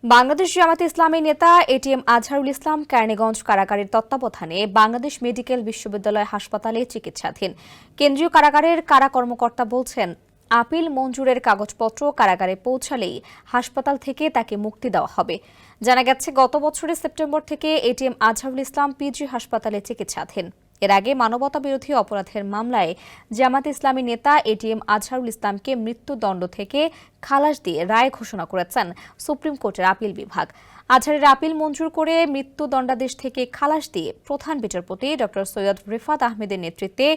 বাংলাদেশ জামায়াতে ইসলামী নেতা এটিএম আজহারুল ইসলাম কেরানীগঞ্জ কারাগারের তত্ত্বাবধানে বাংলাদেশ মেডিকেল বিশ্ববিদ্যালয় হাসপাতালে চিকিৎসাধীন। কেন্দ্রীয় কারাগারের কারা কর্মকর্তা বলছেন, আপিল মঞ্জুরের কাগজপত্র কারাগারে পৌঁছালেই হাসপাতাল থেকে তাকে মুক্তি দেওয়া হবে। জানা গেছে, গত বছরের সেপ্টেম্বর থেকে এটিএম আজহারুল ইসলাম পিজি হাসপাতালে চিকিৎসাধীন। এর আগে মানবতাবিরোধী অপরাধের মামলায় জামায়াতে ইসলামী নেতা এটিএম আজহারুল ইসলামকে মৃত্যুদণ্ড থেকে খালাস দিয়ে রায় ঘোষণা করেছেন সুপ্রিম কোর্টের আপিল বিভাগ। আজহারের আপিল মঞ্জুর করে মৃত্যুদণ্ডাদেশ থেকে খালাস দিয়ে প্রধান বিচারপতি ড সৈয়দ রিফাত আহমেদের নেতৃত্বে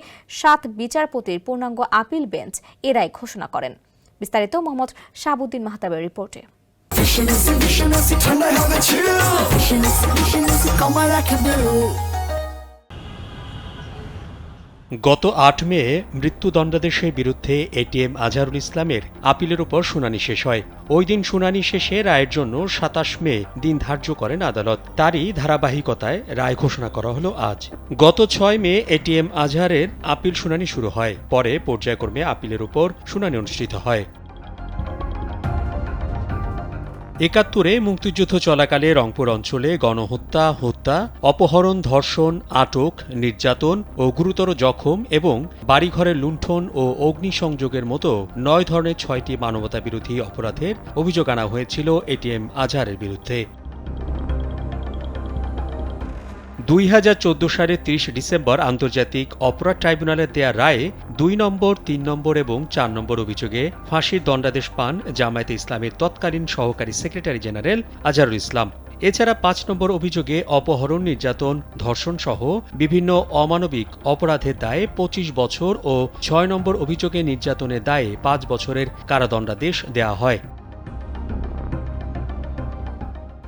7 বিচারপতির পূর্ণাঙ্গ আপিল বেঞ্চ এ রায় ঘোষণা করেন। বিস্তারিত মোহাম্মদ শাহাবুদ্দিন মাহতাবের রিপোর্টে। গত 8 মে মৃত্যুদণ্ডাদেশের বিরুদ্ধে এটিএম আজহারুল ইসলামের আপিলের উপর শুনানি শেষ হয়। ওই দিন শুনানি শেষে রায়ের জন্য 27 মে দিন ধার্য করেন আদালত। তারই ধারাবাহিকতায় রায় ঘোষণা করা হলো আজ। গত 6 মে এটিএম আজহারের আপিল শুনানি শুরু হয়। পরে পর্যায়ক্রমে আপিলের উপর শুনানি অনুষ্ঠিত হয়। ৭১-এ মুক্তিযুদ্ধ চলাকালে রংপুর অঞ্চলে গণহত্যা, হত্যা, অপহরণ, ধর্ষণ, আটক, নির্যাতন ও গুরুতর জখম এবং বাড়িঘরের লুণ্ঠন ও অগ্নিসংযোগের মতো 9 ধরনের 6টি মানবতাবিরোধী অপরাধের অভিযোগ আনা হয়েছিল এটিএম আজহারের বিরুদ্ধে। 2014 সালের 30 ডিসেম্বর আন্তর্জাতিক অপরাধ ট্রাইব্যুনালের দেয়া রায়ে 2 নম্বর, 3 নম্বর এবং 4 নম্বর অভিযোগে ফাঁসির দণ্ডাদেশ পান জামায়াতে ইসলামের তৎকালীন সহকারী সেক্রেটারি জেনারেল আজহারুল ইসলাম। এছাড়া 5 নম্বর অভিযোগে অপহরণ, নির্যাতন, ধর্ষণ সহ বিভিন্ন অমানবিক অপরাধের দায়ে 25 বছর ও 6 নম্বর অভিযোগে নির্যাতনের দায়ে 5 বছরের কারাদণ্ডাদেশ দেওয়া হয়।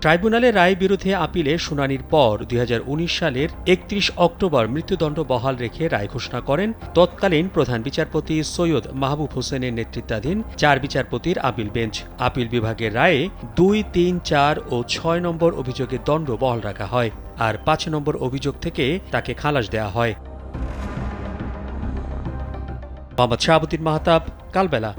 ট্রাইব্যুনালের রায়ের বিরুদ্ধে আপিলে শুনানির পর 2019 সালের 31 অক্টোবর মৃত্যুদণ্ড বহাল রেখে রায় ঘোষণা করেন তৎকালীন প্রধান বিচারপতি সৈয়দ মাহবুব হোসেনের নেতৃত্বাধীন 4 বিচারপতির আপিল বেঞ্চ। আপিল বিভাগের রায়ে 2, 3, 4 ও 6 নম্বর অভিযোগের দণ্ড বহাল রাখা হয়, আর 5 নম্বর অভিযোগ থেকে তাকে খালাস দেওয়া হয়। মোহাম্মদ শাহাবুদ্দিন মাহতাব, কালবেলা।